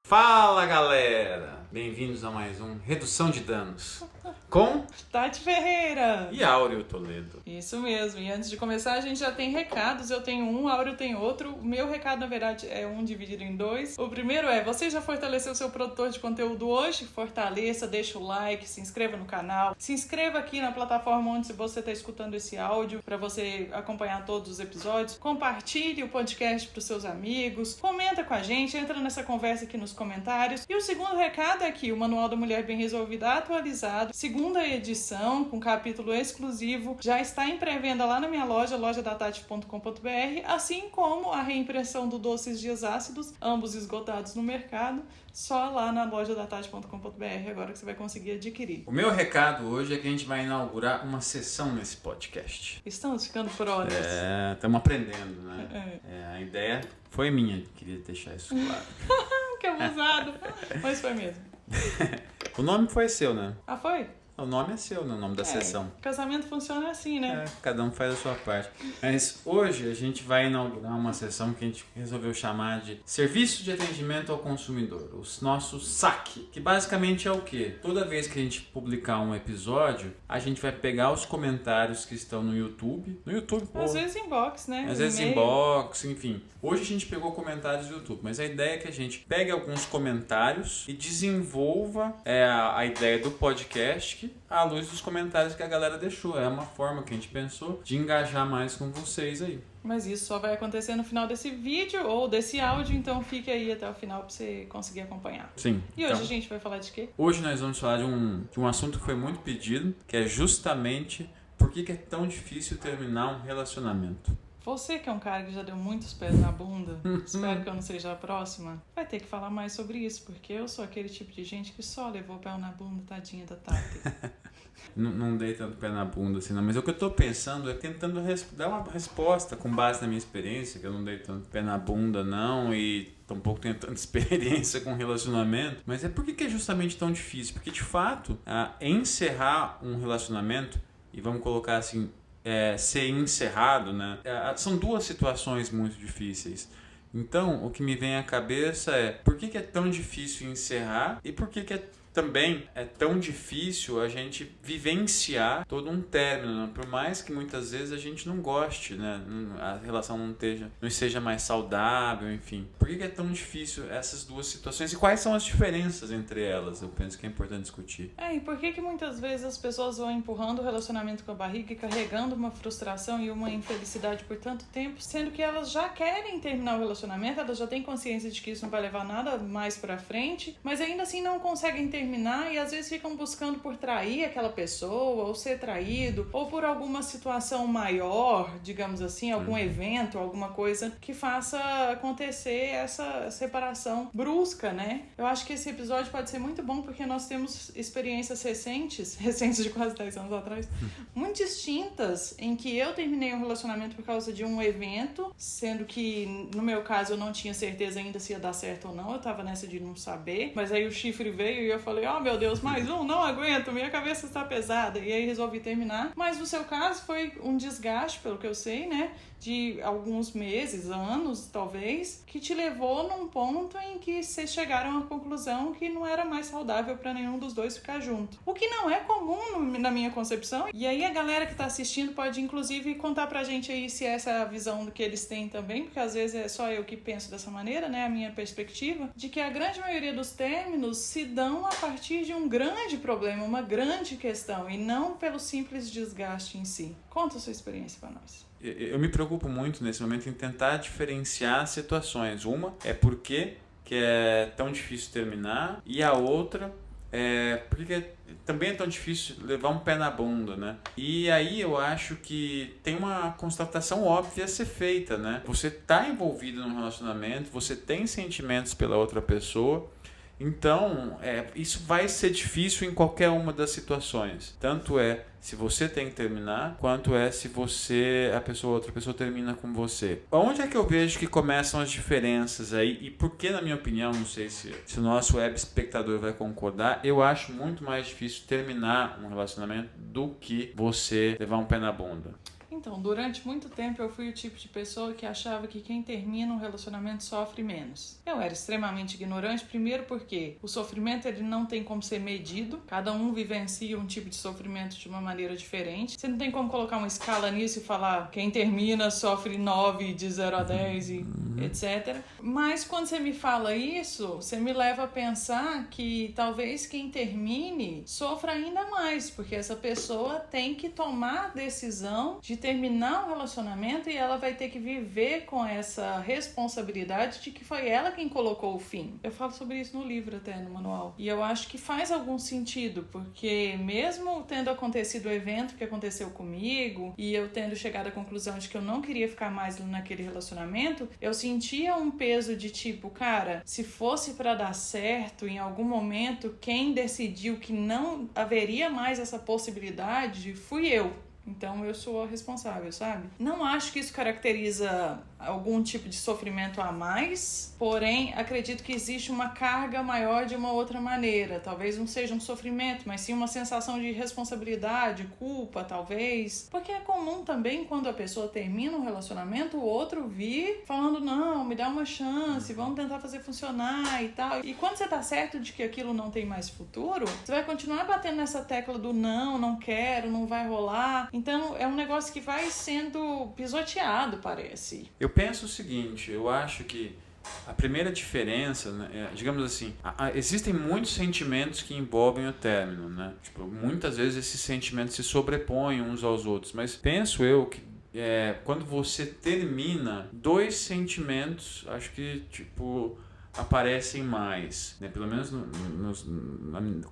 Fala galera! Bem-vindos a mais um Redução de Danos com Tati Ferreira e Áureo Toledo. Isso mesmo, e antes de começar a gente já tem recados, eu tenho um, Áureo tem outro. O meu recado na verdade é um dividido em dois. O primeiro é, você já fortaleceu o seu produtor de conteúdo hoje? Fortaleça, deixa o like, se inscreva no canal, se inscreva aqui na plataforma onde você está escutando esse áudio para você acompanhar todos os episódios. Compartilhe o podcast para os seus amigos, comenta com a gente, entra nessa conversa aqui nos comentários. E o segundo recado é que o Manual da Mulher Bem Resolvida atualizado, segunda edição, com capítulo exclusivo, já está em pré-venda lá na minha loja, lojadatati.com.br, assim como a reimpressão do Doces Dias Ácidos, ambos esgotados no mercado, só lá na lojadatati.com.br agora que você vai conseguir adquirir. O meu recado hoje é que a gente vai inaugurar uma sessão nesse podcast. Estamos ficando próximos. Estamos aprendendo, né? A ideia foi minha, queria deixar isso claro. Que abusado, mas foi mesmo. O nome foi seu, né? Ah, foi? O nome é seu, né? O nome da sessão. Casamento funciona assim, né? Cada um faz a sua parte. Mas hoje a gente vai inaugurar uma sessão que a gente resolveu chamar de Serviço de Atendimento ao Consumidor, o nosso SAC, que basicamente é o quê? Toda vez que a gente publicar um episódio, a gente vai pegar os comentários que estão no YouTube. Às vezes inbox, né? Às vezes inbox, enfim. Hoje a gente pegou comentários do YouTube, mas a ideia é que a gente pegue alguns comentários e desenvolva a ideia do podcast à luz dos comentários que a galera deixou. É uma forma que a gente pensou de engajar mais com vocês aí. Mas isso só vai acontecer no final desse vídeo ou desse áudio, então fique aí até o final para você conseguir acompanhar. Sim. E hoje a gente vai falar de quê? Hoje nós vamos falar de um assunto que foi muito pedido, que é justamente por que é tão difícil terminar um relacionamento. Você que é um cara que já deu muitos pés na bunda, espero que eu não seja a próxima, vai ter que falar mais sobre isso, porque eu sou aquele tipo de gente que só levou pé na bunda, tadinha da Tati. Não dei tanto pé na bunda assim, não. Mas o que eu tô pensando é tentando dar uma resposta com base na minha experiência, que eu não dei tanto pé na bunda, não, e tampouco tenho tanta experiência com relacionamento. Mas é por que é justamente tão difícil? Porque, de fato, encerrar um relacionamento, e vamos colocar assim, ser encerrado, né? São duas situações muito difíceis. Então, o que me vem à cabeça é por que é tão difícil encerrar e por que também é tão difícil a gente vivenciar todo um término, né? Por mais que muitas vezes a gente não goste, né? A relação não seja mais saudável, enfim. Por que é tão difícil essas duas situações e quais são as diferenças entre elas? Eu penso que é importante discutir. E por que muitas vezes as pessoas vão empurrando o relacionamento com a barriga e carregando uma frustração e uma infelicidade por tanto tempo, sendo que elas já querem terminar o relacionamento, elas já têm consciência de que isso não vai levar nada mais pra frente, mas ainda assim não conseguem terminar e às vezes ficam buscando por trair aquela pessoa ou ser traído ou por alguma situação maior, digamos assim, algum evento, alguma coisa que faça acontecer essa separação brusca, né? Eu acho que esse episódio pode ser muito bom porque nós temos experiências recentes de quase 10 anos atrás, muito distintas, em que eu terminei um relacionamento por causa de um evento, sendo que no meu caso eu não tinha certeza ainda se ia dar certo ou não, eu tava nessa de não saber, mas aí o chifre veio e eu falei, oh meu Deus, mais um, não aguento, minha cabeça está pesada, e aí resolvi terminar. Mas no seu caso foi um desgaste, pelo que eu sei, né, de alguns meses, anos talvez, que te levou num ponto em que vocês chegaram à conclusão que não era mais saudável para nenhum dos dois ficar junto. O que não é comum na minha concepção, e aí a galera que tá assistindo pode inclusive contar pra gente aí se essa é a visão que eles têm também, porque às vezes é só eu que penso dessa maneira, né, a minha perspectiva, de que a grande maioria dos términos se dão a partir de um grande problema, uma grande questão, e não pelo simples desgaste em si. Conta a sua experiência para nós. Eu me preocupo muito nesse momento em tentar diferenciar situações. Uma é porque que é tão difícil terminar e a outra é porque também é tão difícil levar um pé na bunda, né? E aí eu acho que tem uma constatação óbvia a ser feita, né? Você está envolvido num relacionamento, você tem sentimentos pela outra pessoa. Então, isso vai ser difícil em qualquer uma das situações. Tanto é se você tem que terminar, quanto é se outra pessoa termina com você. Onde é que eu vejo que começam as diferenças aí? E por que, na minha opinião, não sei se o nosso web espectador vai concordar, eu acho muito mais difícil terminar um relacionamento do que você levar um pé na bunda. Então, durante muito tempo eu fui o tipo de pessoa que achava que quem termina um relacionamento sofre menos. Eu era extremamente ignorante, primeiro porque o sofrimento ele não tem como ser medido, cada um vivencia um tipo de sofrimento de uma maneira diferente. Você não tem como colocar uma escala nisso e falar quem termina sofre 9 de 0 a 10 e etc. Mas quando você me fala isso, você me leva a pensar que talvez quem termine sofra ainda mais, porque essa pessoa tem que tomar a decisão de terminar um relacionamento e ela vai ter que viver com essa responsabilidade de que foi ela quem colocou o fim. Eu falo sobre isso no livro até, no manual. E eu acho que faz algum sentido, porque mesmo tendo acontecido o evento que aconteceu comigo e eu tendo chegado à conclusão de que eu não queria ficar mais naquele relacionamento, eu sentia um peso de tipo, cara, se fosse pra dar certo em algum momento, quem decidiu que não haveria mais essa possibilidade fui eu. Então eu sou a responsável, sabe? Não acho que isso caracteriza algum tipo de sofrimento a mais, porém acredito que existe uma carga maior de uma outra maneira. Talvez não seja um sofrimento, mas sim uma sensação de responsabilidade, culpa, talvez. Porque é comum também quando a pessoa termina um relacionamento, o outro vir falando, não, me dá uma chance, vamos tentar fazer funcionar e tal. E quando você tá certo de que aquilo não tem mais futuro, você vai continuar batendo nessa tecla do não quero, não vai rolar. Então é um negócio que vai sendo pisoteado, parece. Eu penso o seguinte, eu acho que a primeira diferença, né, digamos assim, existem muitos sentimentos que envolvem o término, né? Tipo, muitas vezes esses sentimentos se sobrepõem uns aos outros, mas penso eu que quando você termina, dois sentimentos, acho que tipo aparecem mais, né? Pelo menos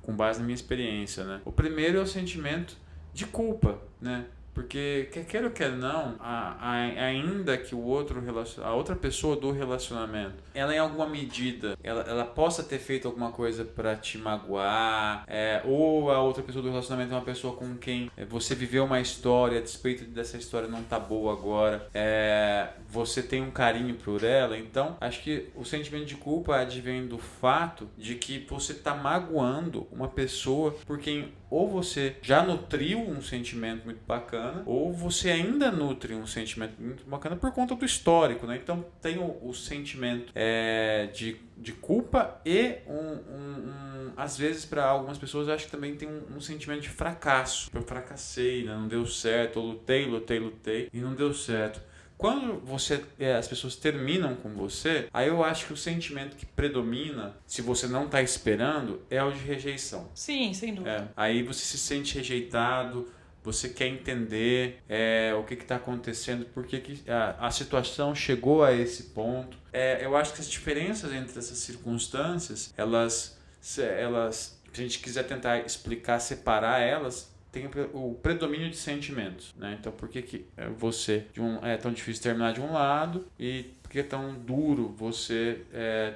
com base na minha experiência, né? O primeiro é o sentimento de culpa, né? Porque, quer ou quer não, ainda que a outra pessoa do relacionamento, ela em alguma medida, ela possa ter feito alguma coisa para te magoar, ou a outra pessoa do relacionamento é uma pessoa com quem você viveu uma história, a despeito dessa história não tá boa agora, você tem um carinho por ela, então acho que o sentimento de culpa advém do fato de que você tá magoando uma pessoa por quem ou você já nutriu um sentimento muito bacana, ou você ainda nutre um sentimento muito bacana por conta do histórico, né? Então tem o sentimento de culpa e às vezes para algumas pessoas eu acho que também tem um sentimento de fracasso. Eu fracassei, né? Não deu certo, eu lutei e não deu certo. Quando as pessoas terminam com você, aí eu acho que o sentimento que predomina, se você não está esperando, é o de rejeição. Sim, sem dúvida. Aí você se sente rejeitado, você quer entender o que está acontecendo, por que a situação chegou a esse ponto. Eu acho que as diferenças entre essas circunstâncias, se a gente quiser tentar explicar, separar elas, tem o predomínio de sentimentos, né? Então, por que você é tão difícil terminar de um lado e por que é tão duro você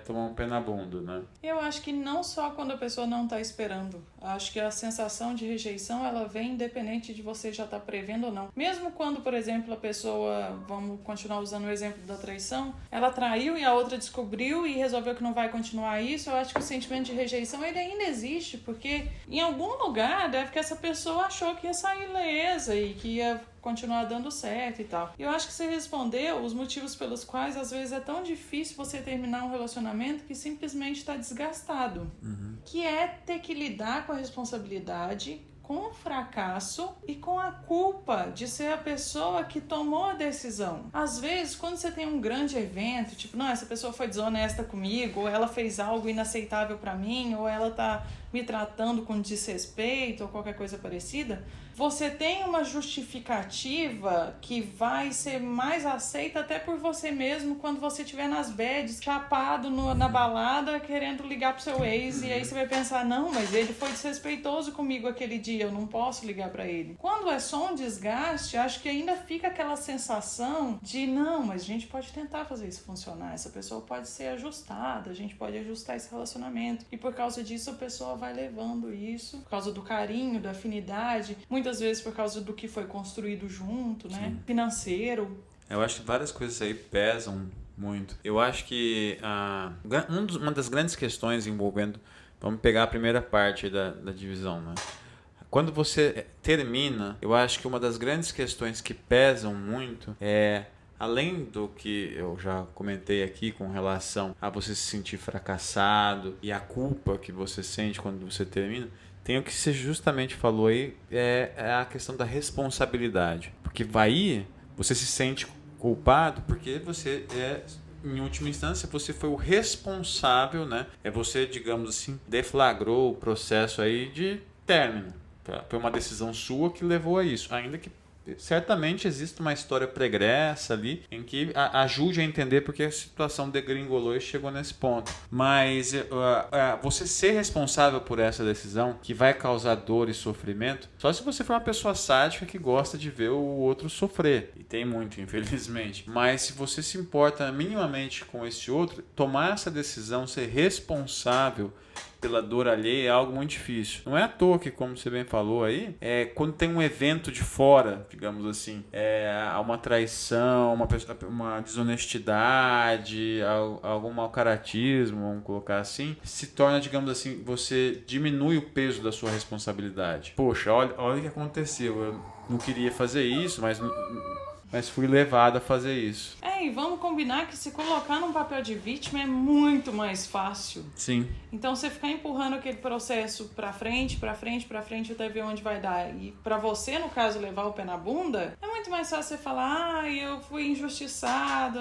tomar um pé na bunda, né? Eu acho que não só quando a pessoa não está esperando. Acho que a sensação de rejeição, ela vem independente de você já estar prevendo ou não. Mesmo quando, por exemplo, a pessoa, vamos continuar usando o exemplo da traição, ela traiu e a outra descobriu e resolveu que não vai continuar isso, eu acho que o sentimento de rejeição, ele ainda existe, porque em algum lugar deve que essa pessoa achou que ia sair ilesa e que ia continuar dando certo e tal. E eu acho que você respondeu os motivos pelos quais às vezes é tão difícil você terminar um relacionamento que simplesmente está desgastado. Que é ter que lidar com a responsabilidade, com o fracasso e com a culpa de ser a pessoa que tomou a decisão. Às vezes, quando você tem um grande evento, tipo, não, essa pessoa foi desonesta comigo, ou ela fez algo inaceitável pra mim, ou ela tá me tratando com desrespeito, ou qualquer coisa parecida, você tem uma justificativa que vai ser mais aceita até por você mesmo quando você estiver nas bads, chapado na balada, querendo ligar pro seu ex, e aí você vai pensar, não, mas ele foi desrespeitoso comigo aquele dia, eu não posso ligar pra ele. Quando é só um desgaste, acho que ainda fica aquela sensação de, não, mas a gente pode tentar fazer isso funcionar, essa pessoa pode ser ajustada, a gente pode ajustar esse relacionamento, e por causa disso a pessoa vai levando isso, por causa do carinho, da afinidade, muitas vezes por causa do que foi construído junto, né? Sim. Financeiro. Eu acho que várias coisas aí pesam muito. Eu acho que uma das grandes questões envolvendo... Vamos pegar a primeira parte da divisão, né? Quando você termina, eu acho que uma das grandes questões que pesam muito é, além do que eu já comentei aqui com relação a você se sentir fracassado e a culpa que você sente quando você termina, tem o que você justamente falou aí, é a questão da responsabilidade. Porque você se sente culpado porque você em última instância, você foi o responsável, né? Você, digamos assim, deflagrou o processo aí de término. Foi uma decisão sua que levou a isso. Ainda que certamente existe uma história pregressa ali em que ajude a entender porque a situação degringolou e chegou nesse ponto. Mas você ser responsável por essa decisão que vai causar dor e sofrimento, só se você for uma pessoa sádica que gosta de ver o outro sofrer. E tem muito, infelizmente. Mas se você se importa minimamente com esse outro, tomar essa decisão, ser responsável pela dor alheia é algo muito difícil. Não é à toa que, como você bem falou aí, quando tem um evento de fora, digamos assim, uma traição, uma desonestidade, algum mau caratismo, vamos colocar assim, se torna, digamos assim, você diminui o peso da sua responsabilidade. Poxa, olha o que aconteceu. Eu não queria fazer isso, mas fui levado a fazer isso. E vamos combinar que se colocar num papel de vítima é muito mais fácil. Sim. Então você ficar empurrando aquele processo pra frente, até ver onde vai dar. E pra você, no caso, levar o pé na bunda, é muito mais fácil você falar, eu fui injustiçado,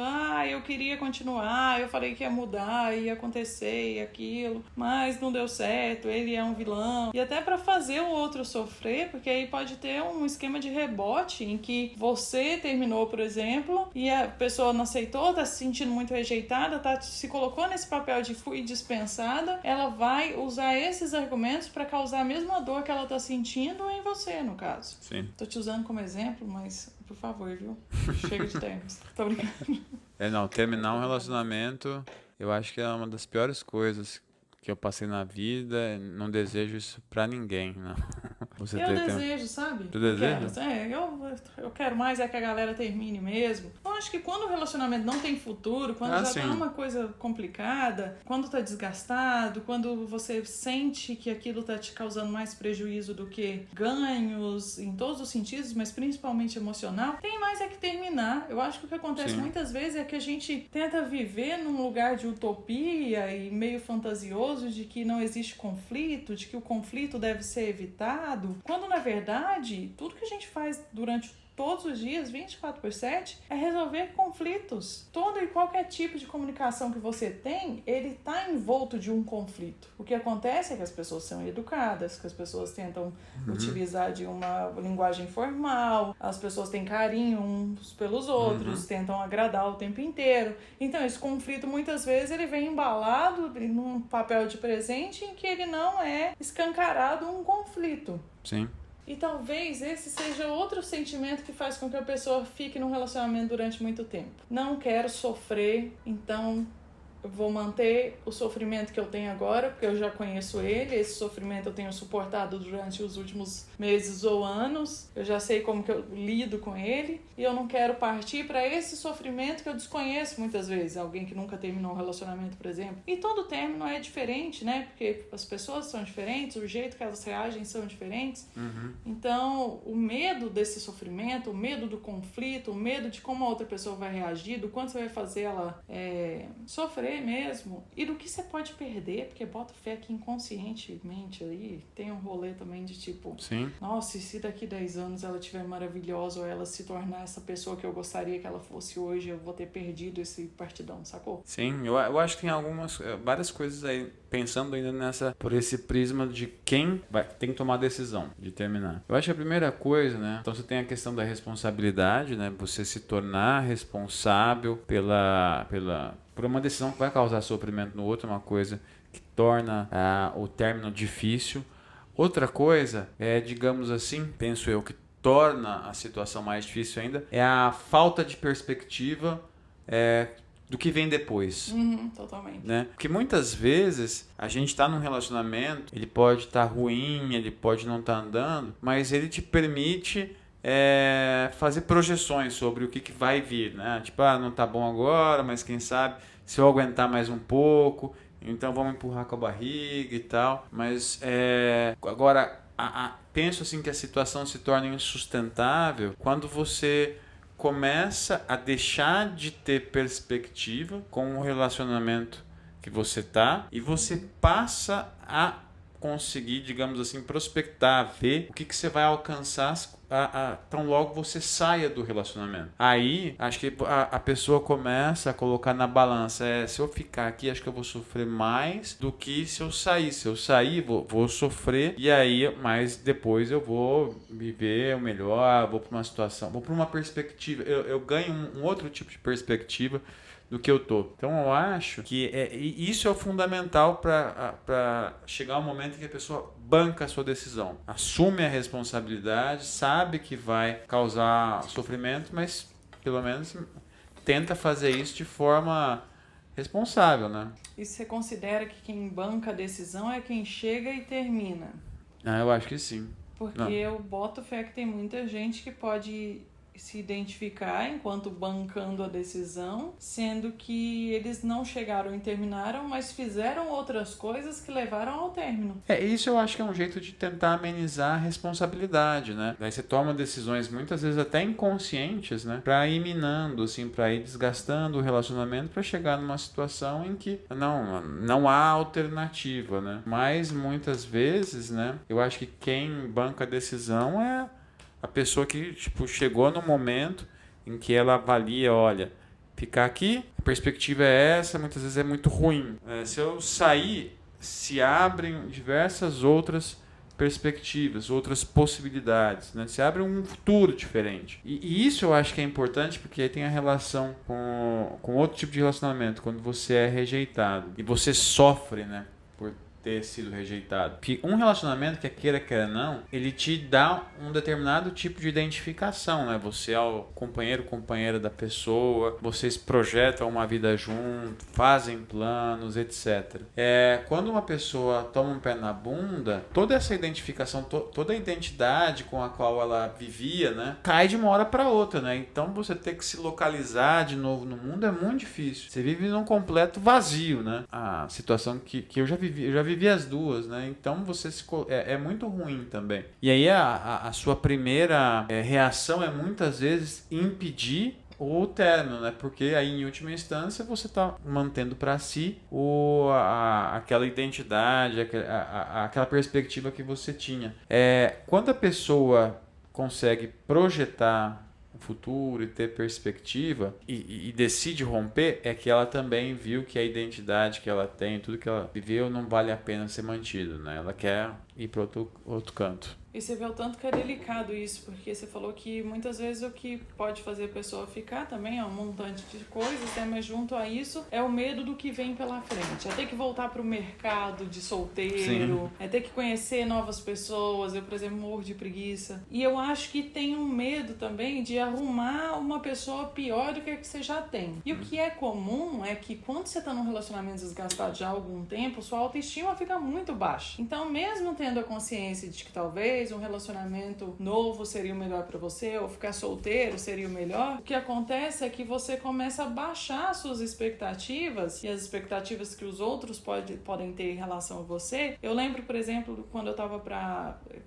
eu queria continuar, eu falei que ia mudar, ia acontecer, e aquilo, mas não deu certo, ele é um vilão. E até pra fazer o outro sofrer, porque aí pode ter um esquema de rebote em que você terminou, por exemplo, e a pessoa não aceitou, tá se sentindo muito rejeitada, se colocou nesse papel de fui dispensada, ela vai usar esses argumentos para causar a mesma dor que ela tá sentindo em você, no caso. Sim. Tô te usando como exemplo, mas por favor, viu? Chega de termos. Tô brincando. Terminar um relacionamento, eu acho que é uma das piores coisas que eu passei na vida. Não desejo isso pra ninguém, não. Eu desejo, sabe? Tu deseja? Eu quero mais que a galera termine mesmo. Eu acho que quando o relacionamento não tem futuro, quando já tá uma coisa complicada, quando tá desgastado, quando você sente que aquilo tá te causando mais prejuízo do que ganhos em todos os sentidos, mas principalmente emocional, tem mais que terminar. Eu acho que o que acontece muitas vezes é que a gente tenta viver num lugar de utopia e meio fantasioso de que não existe conflito, de que o conflito deve ser evitado, quando na verdade tudo que a gente faz durante todos os dias, 24/7, é resolver conflitos. Todo e qualquer tipo de comunicação que você tem, ele está envolto de um conflito. O que acontece é que as pessoas são educadas, que as pessoas tentam utilizar de uma linguagem formal, as pessoas têm carinho uns pelos outros, tentam agradar o tempo inteiro. Então, esse conflito, muitas vezes, ele vem embalado num papel de presente em que ele não é escancarado um conflito. Sim. E talvez esse seja outro sentimento que faz com que a pessoa fique num relacionamento durante muito tempo. Não quero sofrer, então eu vou manter o sofrimento que eu tenho agora, porque eu já conheço ele. Esse sofrimento eu tenho suportado durante os últimos meses ou anos. Eu já sei como que eu lido com ele. E eu não quero partir para esse sofrimento que eu desconheço muitas vezes. Alguém que nunca terminou um relacionamento, por exemplo. E todo término é diferente, né? Porque as pessoas são diferentes, o jeito que elas reagem são diferentes. Então, o medo desse sofrimento, o medo do conflito, o medo de como a outra pessoa vai reagir, do quanto você vai fazer ela sofrer mesmo, e do que você pode perder, porque bota fé que inconscientemente aí tem um rolê também de tipo, nossa, e se daqui 10 anos ela estiver maravilhosa ou ela se tornar essa pessoa que eu gostaria que ela fosse hoje, eu vou ter perdido esse partidão, sacou? Sim, eu acho que tem várias coisas aí, pensando ainda por esse prisma de quem tem que tomar a decisão de terminar. Eu acho que a primeira coisa, né, então você tem a questão da responsabilidade, né, você se tornar responsável por uma decisão que vai causar sofrimento no outro, uma coisa que torna o término difícil. Outra coisa digamos assim, penso eu, que torna a situação mais difícil ainda, é a falta de perspectiva do que vem depois. Totalmente. Né? Porque muitas vezes a gente está num relacionamento, ele pode estar ruim, ele pode não estar andando, mas ele te permite fazer projeções sobre o que vai vir, né? Tipo, não tá bom agora, mas quem sabe se eu aguentar mais um pouco, então vamos empurrar com a barriga e tal. Mas agora, penso assim que a situação se torna insustentável quando você começa a deixar de ter perspectiva com o relacionamento que você tá e você passa a conseguir, digamos assim, prospectar, ver o que você vai alcançar tão logo você saia do relacionamento. Aí, acho que a pessoa começa a colocar na balança, se eu ficar aqui, acho que eu vou sofrer mais do que se eu sair. Se eu sair, vou sofrer, e aí, mas depois eu vou viver o melhor, vou para uma situação, vou para uma perspectiva, eu ganho um outro tipo de perspectiva do que eu tô. Então eu acho que isso é o fundamental para chegar ao momento em que a pessoa banca a sua decisão, assume a responsabilidade, sabe que vai causar sofrimento, mas pelo menos tenta fazer isso de forma responsável, né? E você considera que quem banca a decisão é quem chega e termina? Eu acho que sim. Porque eu boto fé que tem muita gente que pode se identificar enquanto bancando a decisão, sendo que eles não chegaram e terminaram, mas fizeram outras coisas que levaram ao término. Isso eu acho que é um jeito de tentar amenizar a responsabilidade, né? Daí você toma decisões muitas vezes até inconscientes, né? Pra ir minando, assim, pra ir desgastando o relacionamento pra chegar numa situação em que não há alternativa, né? Mas muitas vezes, né? Eu acho que quem banca a decisão é a pessoa que chegou no momento em que ela avalia, olha, ficar aqui, a perspectiva é essa, muitas vezes é muito ruim. Se eu sair, se abrem diversas outras perspectivas, outras possibilidades, né? Se abre um futuro diferente. E isso eu acho que é importante porque aí tem a relação com outro tipo de relacionamento, quando você é rejeitado e você sofre, né, por ter sido rejeitado. Porque um relacionamento, queira não, ele te dá um determinado tipo de identificação, né? Você é o companheira da pessoa, vocês projetam uma vida junto, fazem planos, etc. Quando uma pessoa toma um pé na bunda, toda essa identificação, toda a identidade com a qual ela vivia, né, cai de uma hora para outra, né? Então você ter que se localizar de novo no mundo é muito difícil. Você vive num completo vazio, né? A situação que eu já vivi as duas, né? Então você é muito ruim também. E aí a sua primeira reação é muitas vezes impedir o término, né? Porque aí em última instância você está mantendo para si aquela identidade, aquela perspectiva que você tinha. Quando a pessoa consegue projetar o futuro e ter perspectiva e decide romper, é que ela também viu que a identidade que ela tem, tudo que ela viveu, não vale a pena ser mantido, né? Ela quer ir para outro canto. E você vê o tanto que é delicado isso, porque você falou que muitas vezes o que pode fazer a pessoa ficar também é um montante de coisas, né? Mas junto a isso é o medo do que vem pela frente. É ter que voltar pro mercado de solteiro, sim, é ter que conhecer novas pessoas. Eu, por exemplo, morro de preguiça. E eu acho que tem um medo também de arrumar uma pessoa pior do que a que você já tem. E o que é comum é que quando você tá num relacionamento desgastado já há algum tempo, sua autoestima fica muito baixa. Então, mesmo tendo a consciência de que talvez um relacionamento novo seria o melhor para você, ou ficar solteiro seria o melhor, o que acontece é que você começa a baixar suas expectativas e as expectativas que os outros podem ter em relação a você. Eu lembro, por exemplo, quando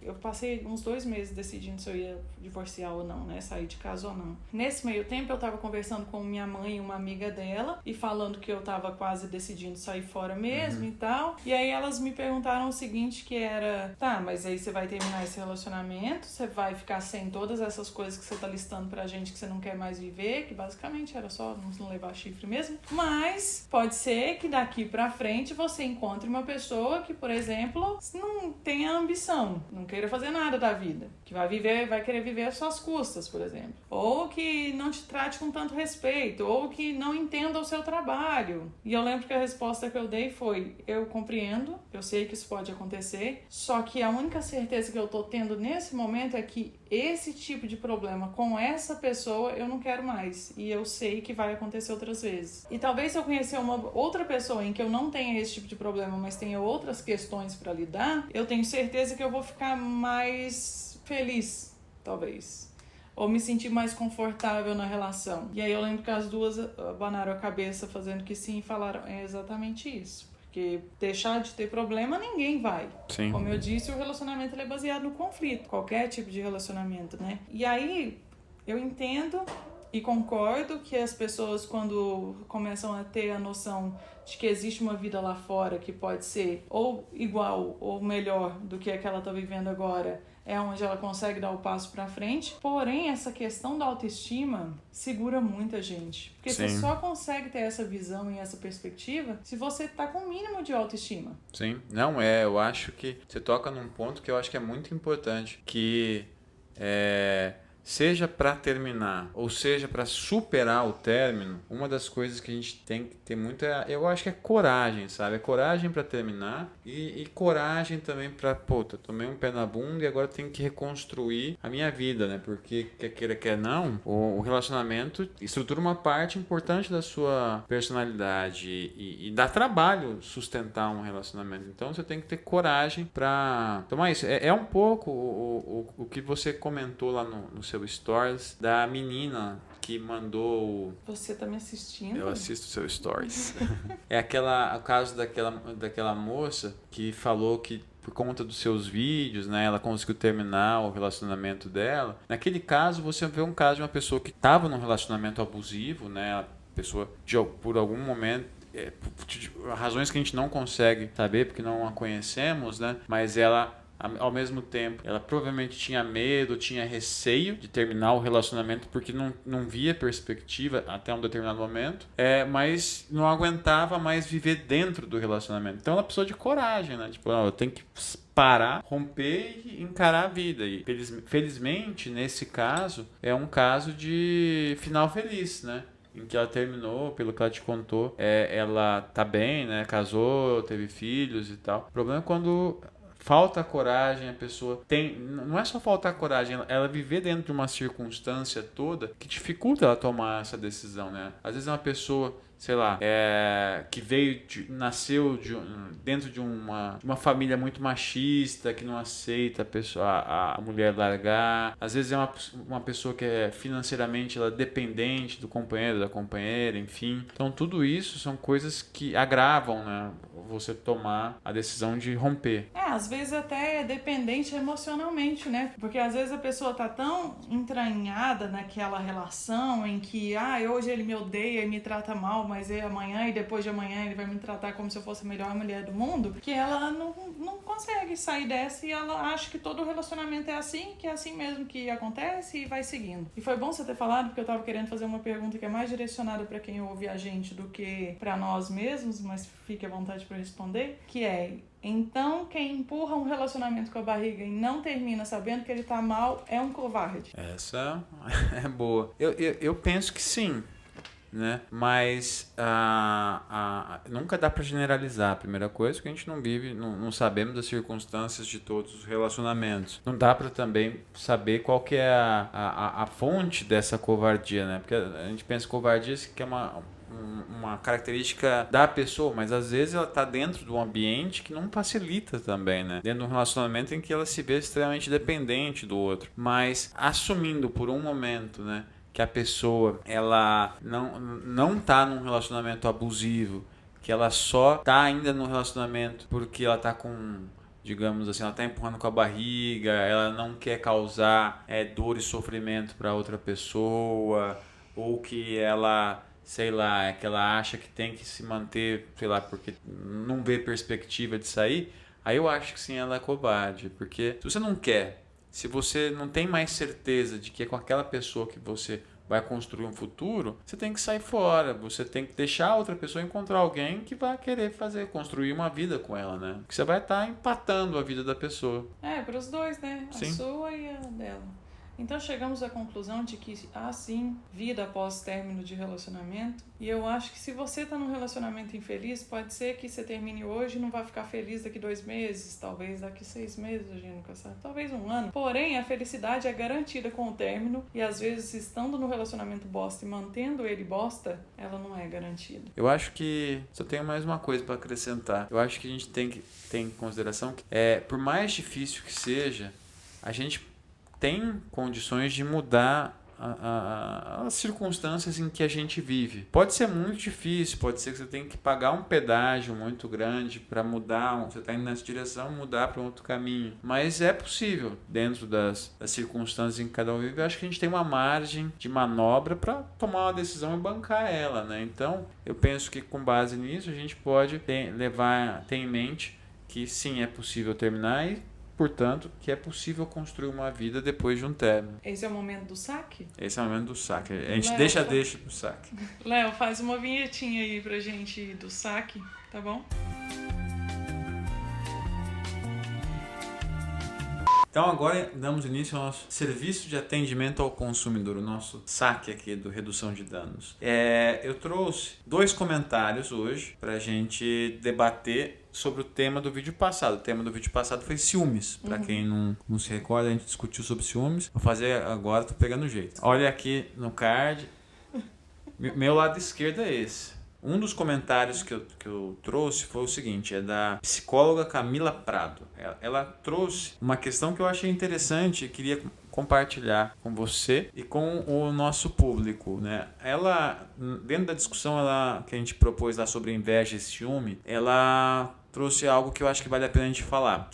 eu passei uns 2 meses decidindo se eu ia divorciar ou não, né, sair de casa ou não. Nesse meio tempo eu tava conversando com minha mãe e uma amiga dela e falando que eu tava quase decidindo sair fora mesmo, e tal. E aí elas me perguntaram o seguinte, que era, tá, mas aí você vai terminar esse relacionamento, você vai ficar sem todas essas coisas que você tá listando pra gente que você não quer mais viver, que basicamente era só não levar chifre mesmo, mas pode ser que daqui pra frente você encontre uma pessoa que, por exemplo, não tenha ambição, não queira fazer nada da vida, que vai querer viver às suas custas, por exemplo, ou que não te trate com tanto respeito, ou que não entenda o seu trabalho. E eu lembro que a resposta que eu dei foi, eu compreendo, eu sei que isso pode acontecer, só que a única certeza que eu tô tendo nesse momento é que esse tipo de problema com essa pessoa eu não quero mais, e eu sei que vai acontecer outras vezes. E talvez se eu conhecer uma outra pessoa em que eu não tenha esse tipo de problema, mas tenha outras questões para lidar, eu tenho certeza que eu vou ficar mais feliz, talvez, ou me sentir mais confortável na relação. E aí eu lembro que as duas abanaram a cabeça fazendo que sim e falaram, é exatamente isso. Porque deixar de ter problema, ninguém vai. Sim. Como eu disse, o relacionamento ele é baseado no conflito. Qualquer tipo de relacionamento, né? E aí, eu entendo e concordo que as pessoas, quando começam a ter a noção de que existe uma vida lá fora que pode ser ou igual ou melhor do que a que ela está vivendo agora, é onde ela consegue dar o passo para frente. Porém, essa questão da autoestima segura muita gente. Porque Sim. você só consegue ter essa visão e essa perspectiva se você tá com o mínimo de autoestima. Sim. Não, eu acho que você toca num ponto que eu acho que é muito importante, que seja para terminar ou seja para superar o término, uma das coisas que a gente tem que ter muito eu acho que é coragem, sabe? É coragem para terminar e coragem também para, tomei um pé na bunda e agora eu tenho que reconstruir a minha vida, né? Porque quer queira, quer não, o relacionamento estrutura uma parte importante da sua personalidade e dá trabalho sustentar um relacionamento. Então você tem que ter coragem para tomar isso. É um pouco o que você comentou lá no seu stories da menina que mandou... Você tá me assistindo? Eu assisto o seu stories. É o caso daquela moça que falou que por conta dos seus vídeos, né, ela conseguiu terminar o relacionamento dela. Naquele caso, você vê um caso de uma pessoa que estava num relacionamento abusivo, né, a pessoa por algum momento, razões que a gente não consegue saber porque não a conhecemos, né, mas ela, ao mesmo tempo, ela provavelmente tinha medo, tinha receio de terminar o relacionamento porque não via perspectiva até um determinado momento, mas não aguentava mais viver dentro do relacionamento. Então ela precisou de coragem, né? Tipo, eu tenho que parar, romper e encarar a vida. E felizmente, nesse caso, é um caso de final feliz, né? Em que ela terminou, pelo que ela te contou, ela tá bem, né? Casou, teve filhos e tal. O problema é quando falta coragem, a pessoa tem... Não é só faltar coragem, ela viver dentro de uma circunstância toda que dificulta ela tomar essa decisão, né? Às vezes é uma pessoa, sei lá, que nasceu dentro de uma família muito machista, que não aceita a mulher largar. Às vezes é uma pessoa que é financeiramente dependente do companheiro, da companheira, enfim. Então tudo isso são coisas que agravam, né, você tomar a decisão de romper. Às vezes até é dependente emocionalmente, né? Porque às vezes a pessoa tá tão entranhada naquela relação em que, hoje ele me odeia e me trata mal, mas amanhã e depois de amanhã ele vai me tratar como se eu fosse a melhor mulher do mundo, que ela não consegue sair dessa e ela acha que todo relacionamento é assim, que é assim mesmo que acontece e vai seguindo. E foi bom você ter falado, porque eu tava querendo fazer uma pergunta que é mais direcionada pra quem ouve a gente do que pra nós mesmos, mas fique à vontade pra responder, que então, quem empurra um relacionamento com a barriga e não termina sabendo que ele tá mal é um covarde. Essa é boa. Eu penso que sim, né? Mas nunca dá para generalizar. A primeira coisa que a gente não vive, não sabemos das circunstâncias de todos os relacionamentos. Não dá para também saber qual que é a fonte dessa covardia, né? Porque a gente pensa em covardia que é uma característica da pessoa, mas às vezes ela está dentro de um ambiente que não facilita também, né? Dentro de um relacionamento em que ela se vê extremamente dependente do outro. Mas assumindo por um momento, né, que a pessoa ela não está num relacionamento abusivo, que ela só está ainda no relacionamento porque ela está com, digamos assim, ela está empurrando com a barriga, ela não quer causar dor e sofrimento para outra pessoa, ou que ela, sei lá, que ela acha que tem que se manter, sei lá, porque não vê perspectiva de sair, aí eu acho que sim, ela é covarde. Porque se você não quer, se você não tem mais certeza de que é com aquela pessoa que você vai construir um futuro, você tem que sair fora, você tem que deixar a outra pessoa encontrar alguém que vai querer construir uma vida com ela, né? Porque você vai estar empatando a vida da pessoa. Para os dois, né? Sim. A sua e a dela. Então chegamos à conclusão de que há sim vida após término de relacionamento. E eu acho que se você está num relacionamento infeliz, pode ser que você termine hoje e não vai ficar feliz daqui 2 meses, talvez daqui 6 meses, a gente nunca sabe, talvez 1 ano. Porém, a felicidade é garantida com o término e às vezes estando no relacionamento bosta e mantendo ele bosta, ela não é garantida. Eu acho que só tenho mais uma coisa para acrescentar. Eu acho que a gente tem que ter em consideração que por mais difícil que seja, a gente tem condições de mudar as circunstâncias em que a gente vive. Pode ser muito difícil, pode ser que você tenha que pagar um pedágio muito grande para mudar, você está indo nessa direção, mudar para um outro caminho. Mas é possível, dentro das circunstâncias em que cada um vive. Eu acho que a gente tem uma margem de manobra para tomar uma decisão e bancar ela, né? Então, eu penso que com base nisso, a gente pode ter em mente que sim, é possível terminar e, portanto, que é possível construir uma vida depois de um término. Esse é o momento do saque? Esse é o momento do saque. A gente deixa pro saque. Léo, faz uma vinhetinha aí pra gente do saque, tá bom? Então agora damos início ao nosso serviço de atendimento ao consumidor, o nosso saque aqui do Redução de Danos. Eu trouxe 2 comentários hoje para a gente debater sobre o tema do vídeo passado. O tema do vídeo passado foi ciúmes. Para quem não se recorda, a gente discutiu sobre ciúmes. Vou fazer agora, tô pegando o jeito. Olha aqui no card. Meu lado esquerdo é esse. Um dos comentários que eu trouxe foi o seguinte, é da psicóloga Camila Prado. Ela trouxe uma questão que eu achei interessante e queria compartilhar com você e com o nosso público, né? Ela, dentro da discussão que a gente propôs lá sobre inveja e ciúme, ela trouxe algo que eu acho que vale a pena a gente falar.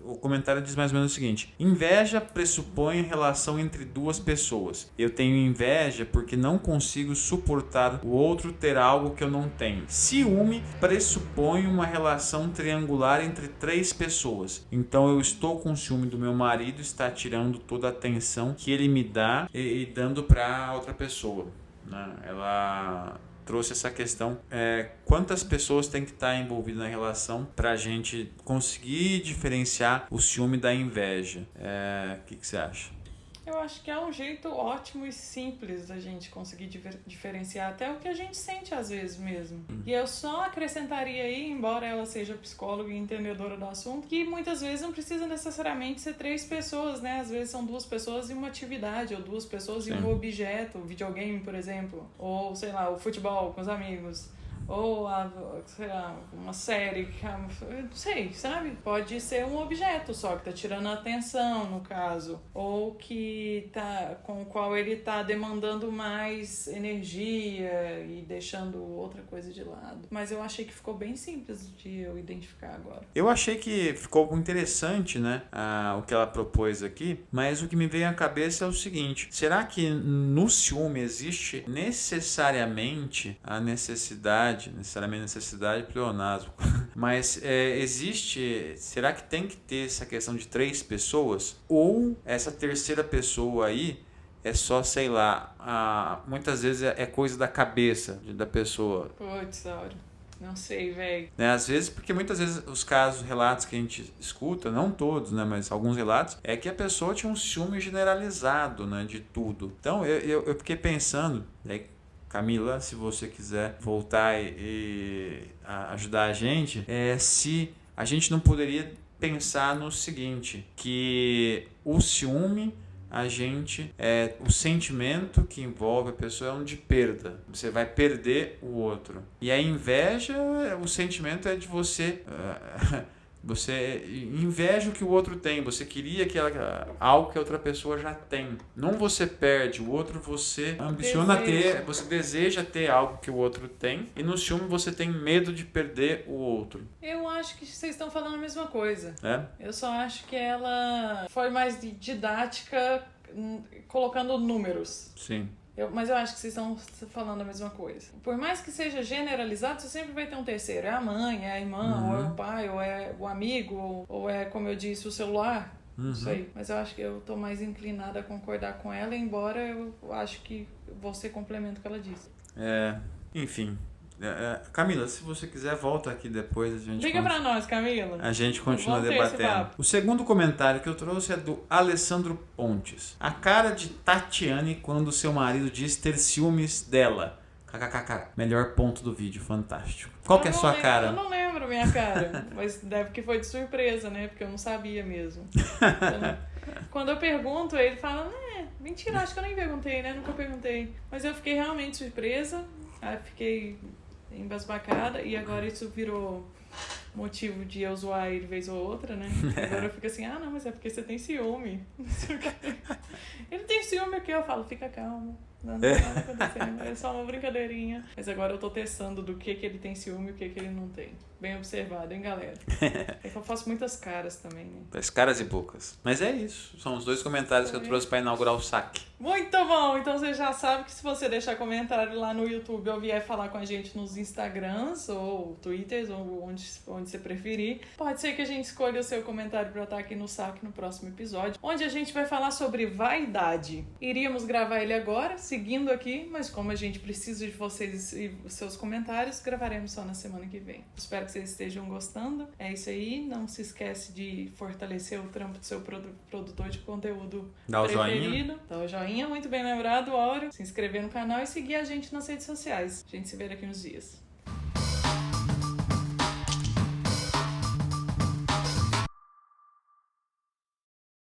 O comentário diz mais ou menos o seguinte: inveja pressupõe relação entre duas pessoas. Eu tenho inveja porque não consigo suportar o outro ter algo que eu não tenho. Ciúme pressupõe uma relação triangular entre 3 pessoas. Então eu estou com ciúme do meu marido, está tirando toda a atenção que ele me dá e dando para outra pessoa, né? Ela trouxe essa questão, quantas pessoas têm que estar envolvidas na relação para a gente conseguir diferenciar o ciúme da inveja. O que você acha? Eu acho que é um jeito ótimo e simples da gente conseguir diferenciar até o que a gente sente às vezes mesmo. E eu só acrescentaria aí, embora ela seja psicóloga e entendedora do assunto, que muitas vezes não precisa necessariamente ser 3 pessoas, né? Às vezes são 2 pessoas em uma atividade, ou 2 pessoas em um objeto, videogame, por exemplo, ou sei lá, o futebol com os amigos. Ou, sei lá, uma série, não sei, sabe? Pode ser um objeto só que tá tirando a atenção, no caso. Ou que com o qual ele tá demandando mais energia e deixando outra coisa de lado. Mas eu achei que ficou bem simples de eu identificar agora. Eu achei que ficou interessante, né? O que ela propôs aqui. Mas o que me veio à cabeça é o seguinte: será que no ciúme existe necessariamente pleonasmo, mas será que tem que ter essa questão de 3 pessoas? Ou essa terceira pessoa aí é só, sei lá, muitas vezes é coisa da cabeça da pessoa? Putz, Áureo, não sei, velho. Às vezes, porque muitas vezes os relatos que a gente escuta, não todos, né, mas alguns relatos, é que a pessoa tinha um ciúme generalizado, né, de tudo. Então eu fiquei pensando, Camila, se você quiser voltar e ajudar a gente, se a gente não poderia pensar no seguinte, que o ciúme, o sentimento que envolve a pessoa é um de perda. Você vai perder o outro. E a inveja, o sentimento é de você... Você inveja o que o outro tem, você queria algo que a outra pessoa já tem. Não você perde, o outro você ambiciona ter, você deseja ter algo que o outro tem, e no ciúme você tem medo de perder o outro. Eu acho que vocês estão falando a mesma coisa. Eu só acho que ela foi mais didática, colocando números. Sim. Mas eu acho que vocês estão falando a mesma coisa. Por mais que seja generalizado, você sempre vai ter um terceiro. É a mãe, é a irmã, ou é o pai, ou é o amigo, ou é, como eu disse, o celular. Não sei. Mas eu acho que eu tô mais inclinada a concordar com ela, embora eu acho que você complementa o que ela disse. Enfim. Camila, se você quiser, volta aqui depois. Liga pra nós, Camila. A gente continua debatendo. O segundo comentário que eu trouxe é do Alessandro Pontes. A cara de Tatiane quando seu marido diz ter ciúmes dela. KKK. Melhor ponto do vídeo, fantástico. Qual que é a sua cara? Eu não lembro a minha cara, mas deve que foi de surpresa, né? Porque eu não sabia mesmo. Quando eu pergunto, ele fala, mentira, acho que eu nem perguntei, né? Nunca perguntei. Mas eu fiquei realmente surpresa, aí fiquei embasbacada, e agora isso virou motivo de eu zoar ele vez ou outra, né? Agora eu fico assim, não, mas é porque você tem ciúme. Ele tem ciúme aqui, eu falo, fica calmo. Não tá nada acontecendo, é só uma brincadeirinha. Mas agora eu tô testando do que ele tem ciúme e o que ele não tem. Bem observado, hein, galera? É que eu faço muitas caras também, né? Faz caras e bocas. Mas é isso. São os 2 comentários que eu trouxe pra inaugurar o saque. Muito bom! Então você já sabe que se você deixar comentário lá no YouTube ou vier falar com a gente nos Instagrams ou Twitters ou onde você preferir, pode ser que a gente escolha o seu comentário pra estar aqui no saque no próximo episódio, onde a gente vai falar sobre vaidade. Iríamos gravar ele agora, seguindo aqui, mas como a gente precisa de vocês e os seus comentários, gravaremos só na semana que vem. Espero que vocês estejam gostando. É isso aí. Não se esquece de fortalecer o trampo do seu produtor de conteúdo Dá o preferido. joinha. Dá o joinha, muito bem lembrado, Áureo. Se inscrever no canal e seguir a gente nas redes sociais. A gente se vê daqui uns dias.